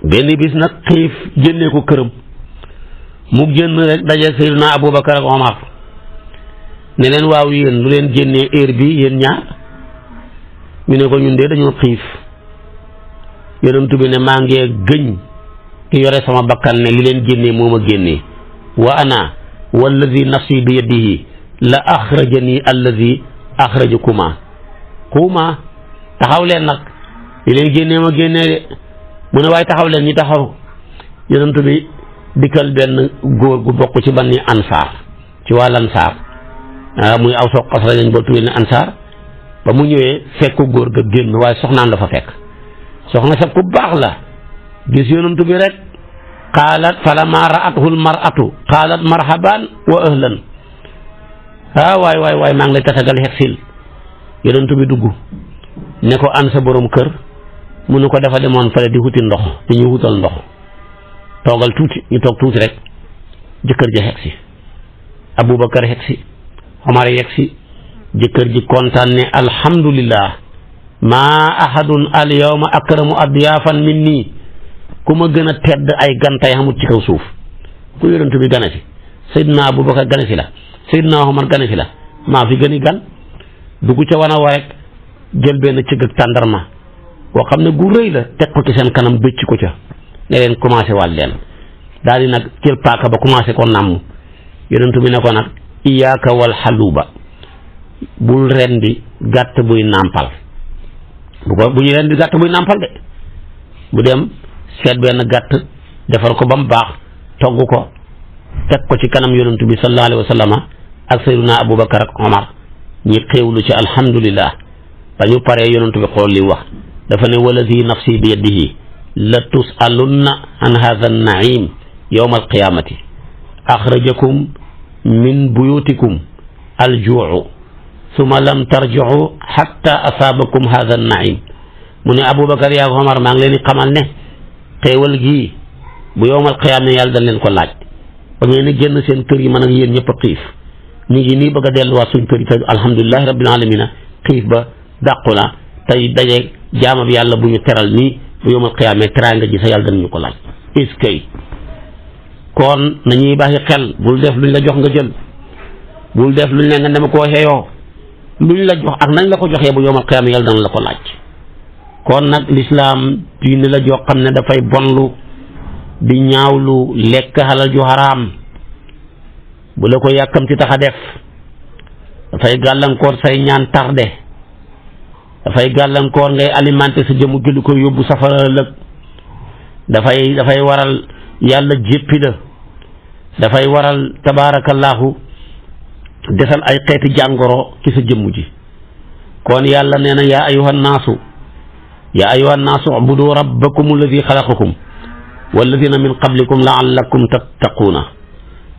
benn bis nag xiif génnee ko këram mu génn rek daje Seydina Abubakar ak Omar ne leen waaw yéen lu leen génnee heure bi yéen ñaar ñu ne ko ñun de dañoo xiif yonent bi ne maa ngee gëñ ki yore sama bakkan ne li leen génnee moo ma génnee wa ana wallazi nafsi bi yadihi la axrajani allazi axrajakuma kuma taxaw leen nag li leen génnee ma génnee de mu ne waaye taxaw leen ñu taxaw yonent bi dikkal benn góor gu bokk ci banni ansaar ci waa lansaar muy aw soog xasra lañ ba tuwee ne ansaar ba mu ñëwee fekk góor ga génn waaye soxnaam dafa fekk soxna sa ku baax la gis yonent bi rek qaalat falammaa ra'athu al-mar'atu qaalat marhaban wa ahlan waay maa ngi lay tatagal xegsil yonent bi dugg ne ko an sa borom kër mu ne ko dafa demoon fale di wuti ndox di ñu wutal ndox toogal tuuti ñu toog tuuti rek jëkkër ja xegsi Abubakar xegsi Omar xegsi jëkkër ji kontaan ne alhamdulillah maa ahadun al yawma akramu adyafan minni ku ma gën a tedd ay gantay xamut ci kaw suuf ku yonent bi gane si Seydina Abubakar gane si la Seydina Omar gane si la maa fi gën i gan dugg ca wana wa rek jël benn cëgg ak tàndarma boo xam ne gu rëy la teg ko ci seen kanam bëcc ko ca ne leen commencé wàll leen daal di nag jël paaka ba commencé ko nàmm yonent bi ne ko nag iyaaka wal xaluba bul rendi gàtt buy nàmpal bu ñu rendi gàtt buy nàmpal de bu dem seet benn gàtt defar ko ba mu baax togg ko teg ko ci kanam yonent bi sallallahu alayhi wa sallam ak sayyiduna Abubakar ak Omar ñi xéewlu ci alhamdulillah ba ñu paree yonent bi xool li wax dafa ne wallazi nafsi bi yadihi la tusalunna an hadha an-na'im yawm al-qiyamati akhrajakum min buyutikum al-ju'u summa lam tarji'u hatta asabakum hadha an-na'im mu ne Abubakar yaa Omar maa ngi leen di xamal ne xéewal gii bu yawmal qiyaama yàlla dañ leen ko laaj ba ngeen di génn seen kër yi man ak yéen ñëpp a xiif ñu ngi nii bëgg a delluwaat suñ kër yi te alhamdulilahi rabbil alamina xiif ba dàqu na tey dajeeg jaama bi yàlla bu ñu teral nii bu yawmal qiyaama teraanga ji sa yàlla dañ ñu ko laaj est-ce que kon nañuy bàyyi xel bul def luñ la jox nga jël bul def luñ ne nga dama koo xeeyoo luñ la jox ak nañ la ko joxee bu yawmal qiyaama yàlla dana la ko laaj kon nag lislaam diine la joo xam ne dafay bonlu di ñaawlu lekk xalal ju xaraam bu la ko yàkkamti tax a def dafay gàllankoor say ñaan tarde dafay gàllankoor ngay alimenter sa jëmu gi lu ko yóbbu safara lëg dafay waral yàlla jéppi la dafay waral tabaarakallaahu desal ay xeeti jàngoro ci sa jëmm ji. kon yàlla nee na yaa ayyuhan naasu ubudu rabbakum alladi xalaqakum walladina min qablikum laallakum tattaquuna.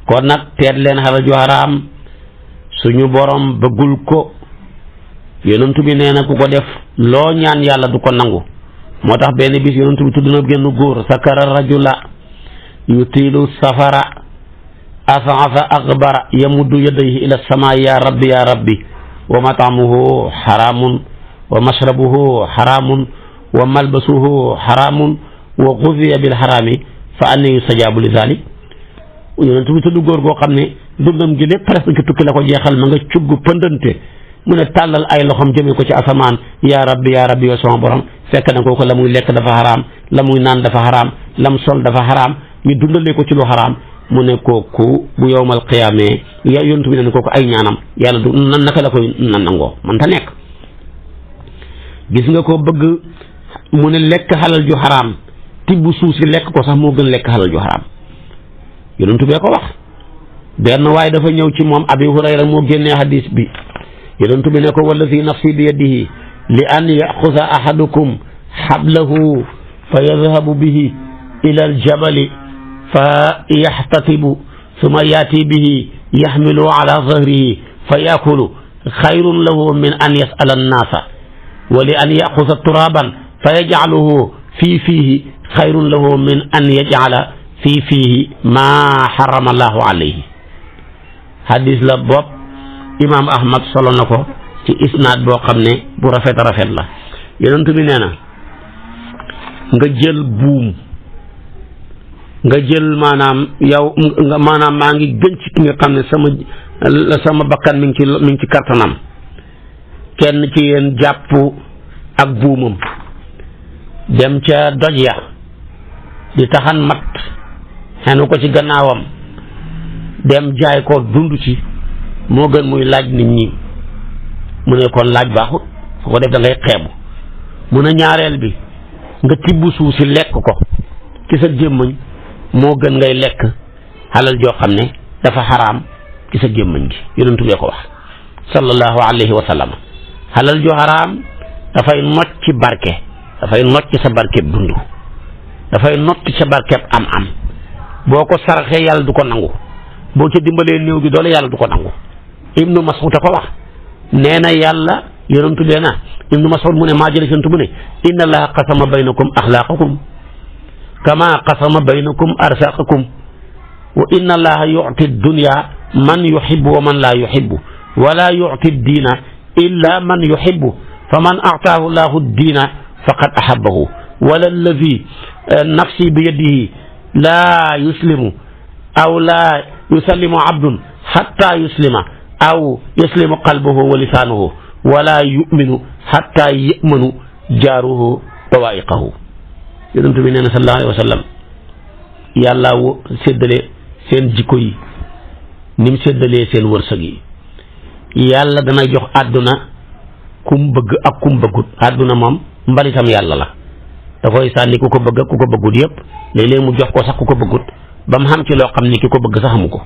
kon nag teet leen xalal ju xaraam suñu borom bëggul ko. yonent bi nee na ku ko def loo ñaan yàlla du ko nangu. moo tax benn bis yonent bi tudd na génn góor sakara rajula yutilu safara asaasa akbara yamuddu yadayhi ila samaa ya rabbi wa mat'amuhu haramun wa mashrabuhu haramun wa malbasuhu haramun wa ghuziya bil harami fa anna yustajabu li zalik. yonent bi tudd góor goo xam ne dundam gi lépp presque tukki la ko jeexal ma nga cugg pëndante mu ne tàllal ay loxoom jëmee ko ci asamaan yaa rabbi yow sama borom fekk na ko la muy lekk dafa xaraam la muy naan dafa xaraam lam sol dafa xaraam ñu dundalee ko ci lu xaraam mu ne kooku bu yowmal qiyaamee yonent bi ne kooku ay ñaanam yàlla du naka la koy nangoo man ta nekk. gis nga ko bëgg mu ne lekk xalal ju xaraam tibb suuf si lekk ko sax moo gën lekk xalal ju xaraam yonent bee ko wax. benn waaye dafa ñëw ci moom Abi Hurayra moo génnee hadis bi yonent bi ne ko wallazi nafsi bi yadihi li an yaxuza ahadukum xablahu fa yadhabu bihi ila aljabali fa yaxtatibu summa yaati bihi yaxmilu ala zahrihi fa yakulu xayrun lahu min an yasala annaasa wa li an yaxuza turaban fa yajcaluhu fii fiihi xayrun lahu min an yajcala fii fiihi maa xarama allahu alayhi. hadis la bopp imaam Ahmad solo na ko ci isnaad boo xam ne bu rafet la yonent bi nee na nga jël buum nga jël maanaam yow maanaam maa ngi gën ci ki nga xam ne sama bakkan mi ngi ci kartanam kenn ci yéen jàpp ak buumam dem ca doj ya di taxan mat xenu ko ci gannaawam dem jaay ko dund ci moo gën muy laaj nit ñi. mu ne kon laaj baaxut fu ko def da ngay xeebu. mu ne ñaareel bi nga tibb suuf si lekk ko ci sa gémmañ moo gën ngay lekk xalal joo xam ne dafa xaraam ci sa gémmañ gi yonent bee ko wax sallallahu alayhi wa sallam. xalal joo xaraam dafay nocc ci barke dafay nocc sa barkeb dund dafay nocc sa barkeb am boo ko saraxee yàlla du ko nangu boo ca dimbalee néew gi doole yàlla du ko nangu. Ibnu Mas'ud a ko wax nee na yàlla yonentu nee na Ibnu Mas'ud mu ne maa jële yonentu mu ne inna allaha qasama baynakum axlaaqakum kama qasama baynakum arsaqakum wa inna allaha yu'ti dunya man yuhibbu wa man la yuhibbu wa la yu'ti diina illa man yuhibbu fa man a'taahu llahu diina faqad ahabbahu wala alladi nafsi bi yadihi laa yuslimu aw laa yusallimu abdun hatta yuslima aw yuslimu qalbuhu wa lisaanuhu wala yuminu hatta yamanu jaaruhu bawaa'iqahu. yonent bi nee na sallallahu alayhi wa sallam yàlla séddale seen jikko yi ni mu séddalee seen wërsëg yi. yàlla dana jox àdduna kum bëgg ak kum bëggut. àdduna moom mbalitam yàlla la da koy sànni ku ko bëgg ak ku ko bëggut yëpp léeg-léeg mu jox ko sax ku ko bëggut ba mu xam ci loo xam ni ki ko bëgg sax xamu ko.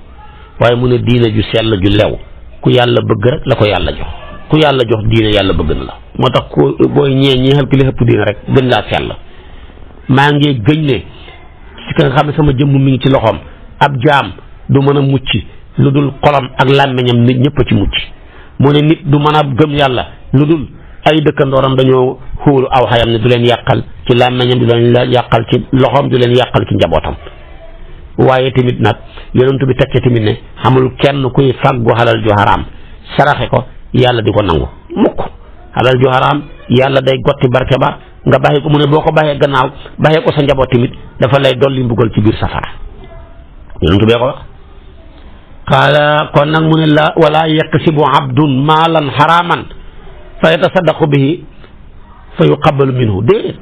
waaye mu ne diina ju sell ju lew ku yàlla bëgg rek la ko yàlla jox ku yàlla jox diina yàlla bëgg na la. moo tax ku booy ñeexal ki li ëpp diina rek gën laa sell. maa ngi gëñ ne ci ka nga xam ne sama jëmm mi ngi ci loxoom ab jaam du mën a mucc lu dul xolam ak làmmiñam nit ñëpp a ci mucc. mu ne nit du mën a gëm yàlla lu dul ay dëkkandooram dañoo xóolu aw xayam ne du leen yàqal ci làmmiñam du leen yàqal ci loxoom du leen yàqal ci njabootam. waaye tamit nag yonent bi tekke tamit ne xamul kenn kuy fàggu xalal ju xaraam saraxe ko yàlla di ko nangu mukk. xalal ju xaraam yàlla day gotti barke ba nga baxee ko mu ne boo ko baxee gannaaw baxee ko sa njaboot tamit dafa lay dolli mbugal ci biir safara yonent bee ko wax. qaala kon nag mu ne la wala yaqsibu abdun maalan xaraaman fa yatasaddaqu bihi fa yuqabbalu minhu déedéet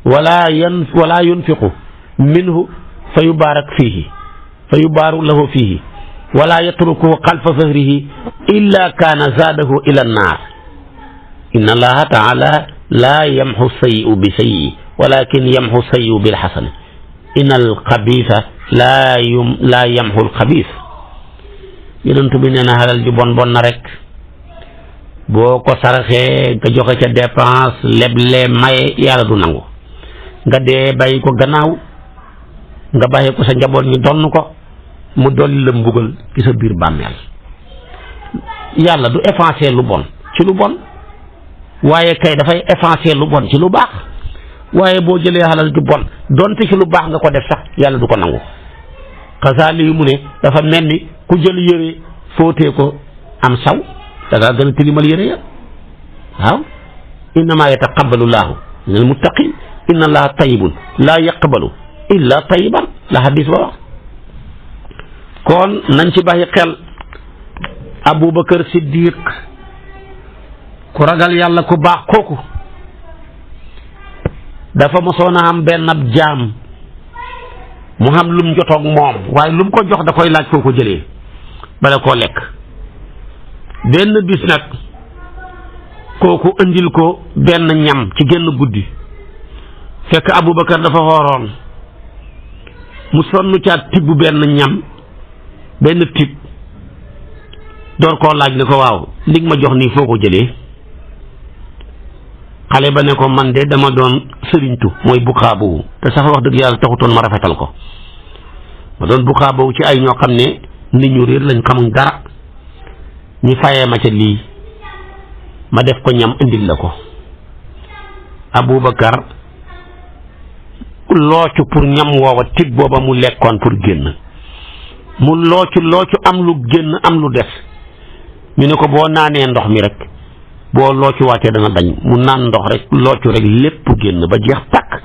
wala yunfiqu minhu fa yubaarak fiihi fa yubaaru lahu fiihi wala yatrukuhu xalfa zahrihi illa kaana zaadahu ila annaar. inna allaha taala laa yamxu sayyi'u bi sayyi walakin yamxu sayyi'u bil xasani inna alxabiisa laa yamxu alxabiis. yonent bi nee na xalal ju bon bon na rek boo ko saraxee nga joxe ca dépense leble maye yàlla du nangu nga dee bàyyi ko gannaaw nga bàyyi ko sa njaboot ñu donn ko mu dolli la mbugal ci sa biir bàmmeel yàlla du effacer lu bon ci lu bon waaye kay dafay effacer lu bon ci lu baax waaye boo jëlee xalal ju bon donte ci lu baax nga ko def sax yàlla du ko nangu xasaali yi mu ne dafa mel ni ku jël yére fóotee ko am saw da ngaa gën a tilimal yére ya waaw innama yataqabbalu llaahu min al muttaqin inna allaha tayyibun laa yaqbalu illa tayyiban la hadis ba wax kon nañ ci bàyyi xel Abubakar Siddiq ku ragal yàlla ku baax kooku dafa mosoon a am benn ab jaam mu xam lum jotoog moom waaye lum ko jox da koy laaj foo ko jëlee bala koo lekk benn bis nag kooku indil ko benn ñam ci genn guddi fekk Abubakar dafa xooroon mu sonn ca tibb benn ñam benn tib door koo laaj ne ko waaw li ma jox nii foo ko jëlee xale ba ne ko man de dama doon sëriñtu mooy buxaabowu te sax wax dëgg yàlla taxutoon ma rafetal ko ma doon buxaabowu ci ay ñoo xam ne nit ñu réer lañ xamuñ dara ñi fayee ma ca lii ma def ko ñam indil la ko Abubakar loocu pour ñam woowa tig booba mu lekkoon pour génn mu loocu am lu génn am lu des ñu ne ko boo naanee ndox mi rek boo loocu waatee dana dañ mu naan ndox rek loocu rek lépp génn ba jeex tàkk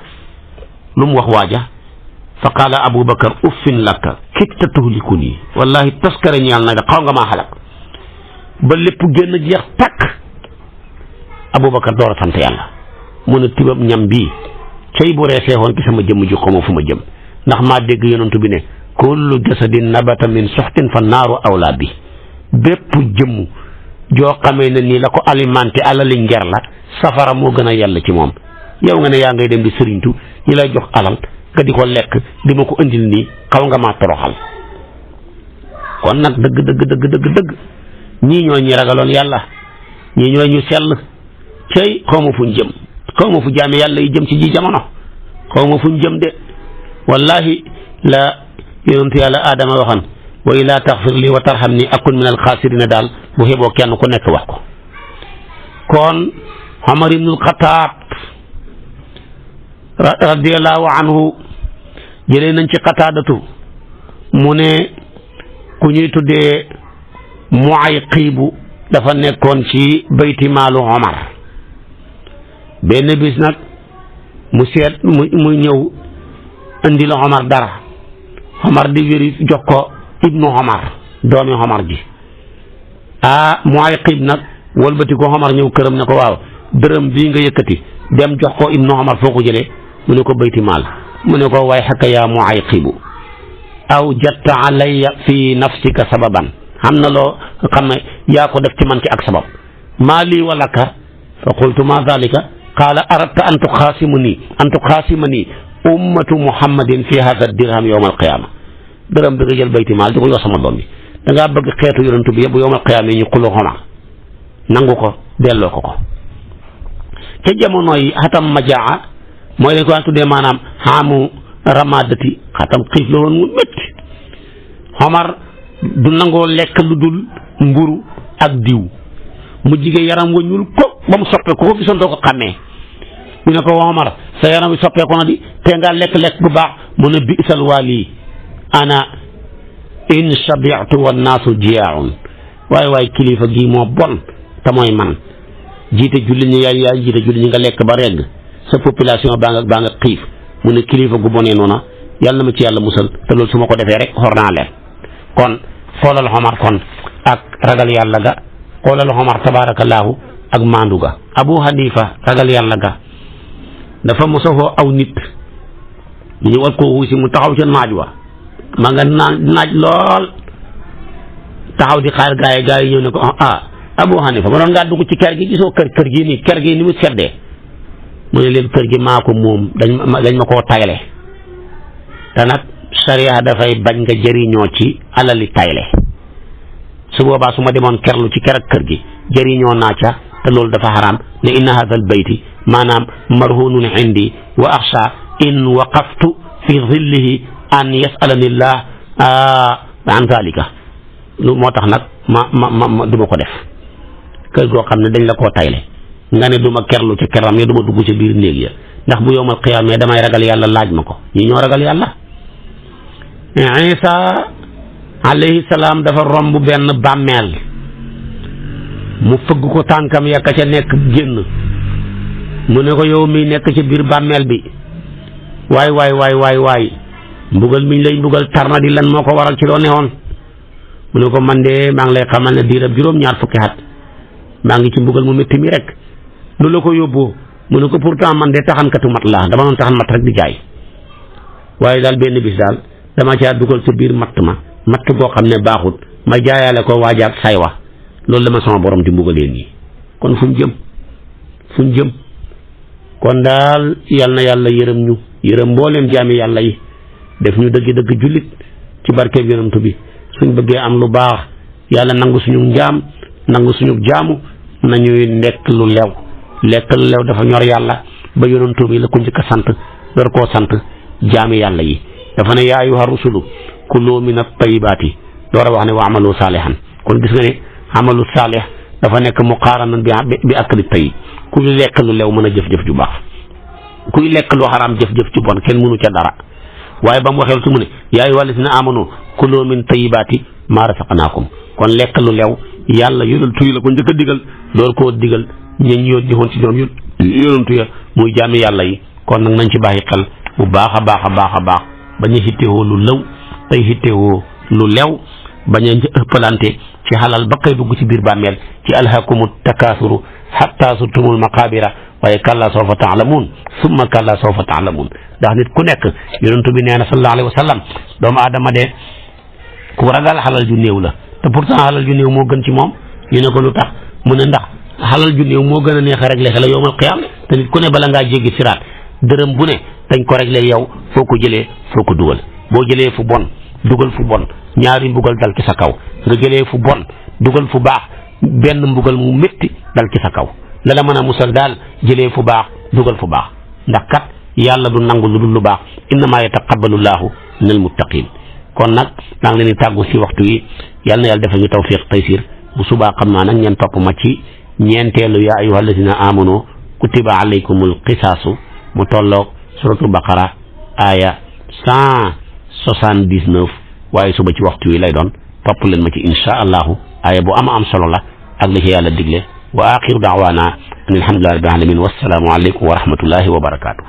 lu mu wax waaja fa qaala Abubakar uffin laka kitta tuhlikuni wallahi taskare ñaal na xaw nga maa xalak ba lépp génn jeex tàkk Abubakar door a sant yàlla mu ne tibab ñam bii cey bu reesee woon ci sama jëmm ji xamoo fu ma jëm ndax maa dégg yonantu bi ne kullu jasadin nabata min suxtin fa naaru awlaa bi bépp jëmm joo xamee ne nii la ko alimenté alali nger la safara moo gën a yàlla ci moom yow nga ne yaa ngay dem di sëriñtu ñi lay jox alal nga di ko lekk di ma ko indil nii xaw nga maa toroxal kon nag dëgg ñii ñoo ñi ragaloon yàlla ñii ñoo ñu sell cey xawma fuñ jëm xawma fu jaame yàlla yi jëm ci ji jamono xawma fuñ jëm de wallahi la yonentu yàlla aadama waxan wa ilaa taxfir li wa tarxam ni akun min alxaasirina daal bu xeboo kenn ku nekk wax ko kon Omar ibnul Xataab radiallahu anhu jëlee nañ ci Qataadatu mu ne ku ñuy tuddee Muayqibu dafa nekkoon ci bayti maalu Omar benn bis nag mu seet mu ñëw indi la Omar dara Omar di wéri jox ko ibnu Omar doomi Omar ji Muayqib nag wëlbati ko Omar ñëw këram ne ko waaw dërëm bii nga yëkkati dem jox ko ibnu Omar foo ko jëlee mu ne ko bayti maal mu ne ko way xakka yaa Muayqibu aw jatta alayya fi nafsika sababan xam na loo xam ne yaa ko def ci man ci ak sabab maa lii walaka fa qultu ma dalika qaala aradta an tuxaasimani ummatu muhammadin fi hada dirham yowma alqiyaama dërëm bi nga jël bayti maal di ko jox sama doom bi da ngaa bëgg xeetu yonentu bi yëpp yowma alqiyaama yi ñu xuloo Omar nangu ko delloo ko ca jamono yi xatam majaa mooy lañ ko daan tuddee maanaam xaamu ramadati xatam xiif la woon mu métti Omar du nangoo lekk lu dul mburu ak diw mu jigee yaram wañul ko ba mu soppee ko gisoon doo ko xàmmee ñu ne ko Omar sa yaram wi soppeeku na di te nga lekk-lekk bu baax mu ne bi'sal waali ana in shabi'tu wan naasu jiyaa'un waaye kilifa gii moo bon te mooy man jiite julli ñi yaa jiite julli ñi nga lekk ba regg sa population baa nga xiif mu ne kilifa gu bonee noona yàlla na ma ci yàlla musal te loolu su ma ko defee rek xor naa leen kon xoolal Omar kon ak ragal yàlla ga xoolal Omar tabaarakallaahu ak maandu ga Abu Hanifa ragal yàlla ga dafa mosofoo aw nit ñu war koo wuusi mu taxaw ca naaj wa ma nga naaj lool taxaw di xaar gaa yi ñëw ne ko Abu Hanifa ma doon ngaa dugg ci kër gi gisoo kër gi nii ni mu seddee mu ne leen kër gi maa ko moom dañ ma koo tayle te nag sariya dafay bañ nga jëriñoo ci alali tayle su boobaa su ma demoon kerlu ci ker ak kër gi jëriñoo naa ca te loolu dafa xaraam ne inna hadha al bayti maanaam marhunun indi wa axsha in waqaftu fi zillihi an yasalani llah an zalika lu moo tax nag ma du ma ko def kër goo xam ne dañ la koo tayle nga ne du ma kerlu ci keram ya du ma dugg ci biir néeg ya ndax bu yowmal qiyaama damay ragal yàlla laaj ma ko ñi ñoo ragal yàlla. Isa alayhi salaam dafa romb benn bàmmeel mu fëgg ko tànkam yakka ca nekk génn mu ne ko yow mi nekk ci biir bàmmeel bi waay mbugal miñ lay mbugal tar na di lan moo ko waral ci loo newoon mu ne ko man de maa ngi lay xamal ne diirab juróom-ñaar fukki at maa ngi ci mbugal mu métti mi rek lu la ko yóbboo mu ne ko pourtant man de taxankatu mat laa dama doon taxan mat rek di jaay waaye daal benn bis daal dama caa dugal sa biir matt goo xam ne baaxut ma jaayaale ko waajaat say wa loolu la ma sama borom di mbugalee nii kon fu ñu jëm kon daal yal na yàlla yërëm ñu yërëm mbooleem jaami yàlla yi def ñu dëgg jullit ci barkeeb yonantu bi suñ bëggee am lu baax yàlla nangu suñu njaam nangu suñu jaamu nañuy lekk lu lew dafa ñor yàlla ba yonantu bi la ko njëkk a sant door koo sant jaami yàlla yi dafa ne yaa ayyuha rusulu kulu min at-tayyibaati door a wax ne wa amalu saalihan kon gis nga ne amalu saalih dafa nekk muqaaranan bi akli tayyib kuy lekk lu lew mën a jëf-jëf ju baax kuy lekk lu xaraam jëf-jëf ju bon kenn mënu ca dara waaye ba mu waxee su mu ne yaa ayyuha llaziina aamanu kulu min tayyibaati maa razaqnaakum kon lekk lu lew yàlla yonantu yi la ko njëkk a digal door koo digal ñi yónni woon ci ñoom yonantu ya muy jaami yàlla yi kon nag nañ ci bàyyi xel bu baax a baax bañ a hittewoo lu lëw tey hittewoo lu lew bañ a ëppalante ci xalal ba kay dugg ci biir bàmmeel ci alhaakumu takaasuru hatta zurtumul maqaabira waaye kalla sawfa taalamuun summa kalla sawfa taalamuun ndax nit ku nekk yonentu bi nee na sallallahu alayhi wa sallam doomu aadama de ku ragal xalal ju néew la te pourtant xalal ju néew moo gën ci moom ñu ne ko lu tax mu ne ndax xalal ju néew moo gën a neex a réglé xel yowmal qiyaam te nit ku ne bala ngaa jéggi siraat dërëm bu ne dañ ko réglé yow foo ko jëlee foo ko dugal boo jëlee fu bon dugal fu bon ñaari mbugal dal ci sa kaw nga jëlee fu bon dugal fu baax benn mbugal mu métti dal ci sa kaw la la mën a musal daal jëlee fu baax dugal fu baax ndax kat yàlla du nangu lu dul lu baax innamaa yataqabbalu llaahu minal muttaqiin kon nag maa ngi leen di tàggu si waxtu wi yal na yàlla defal ñu tawfiq taysir bu subaa xam naa nag ngeen topp ma ci ñeenteelu yaa ayyuha allazina amanu kutiba alaykumul qisaasu mu tolloog suratu baqara aya 179 waaye suba ci waxtu wi lay doon topp leen ma ci insha allahu aya bu am solo la ak li ci yàlla digle wa axiru daawaana an alhamdulillahi rabbil alamin wassalaamu aleykum wa rahmatullahi wa barakaatu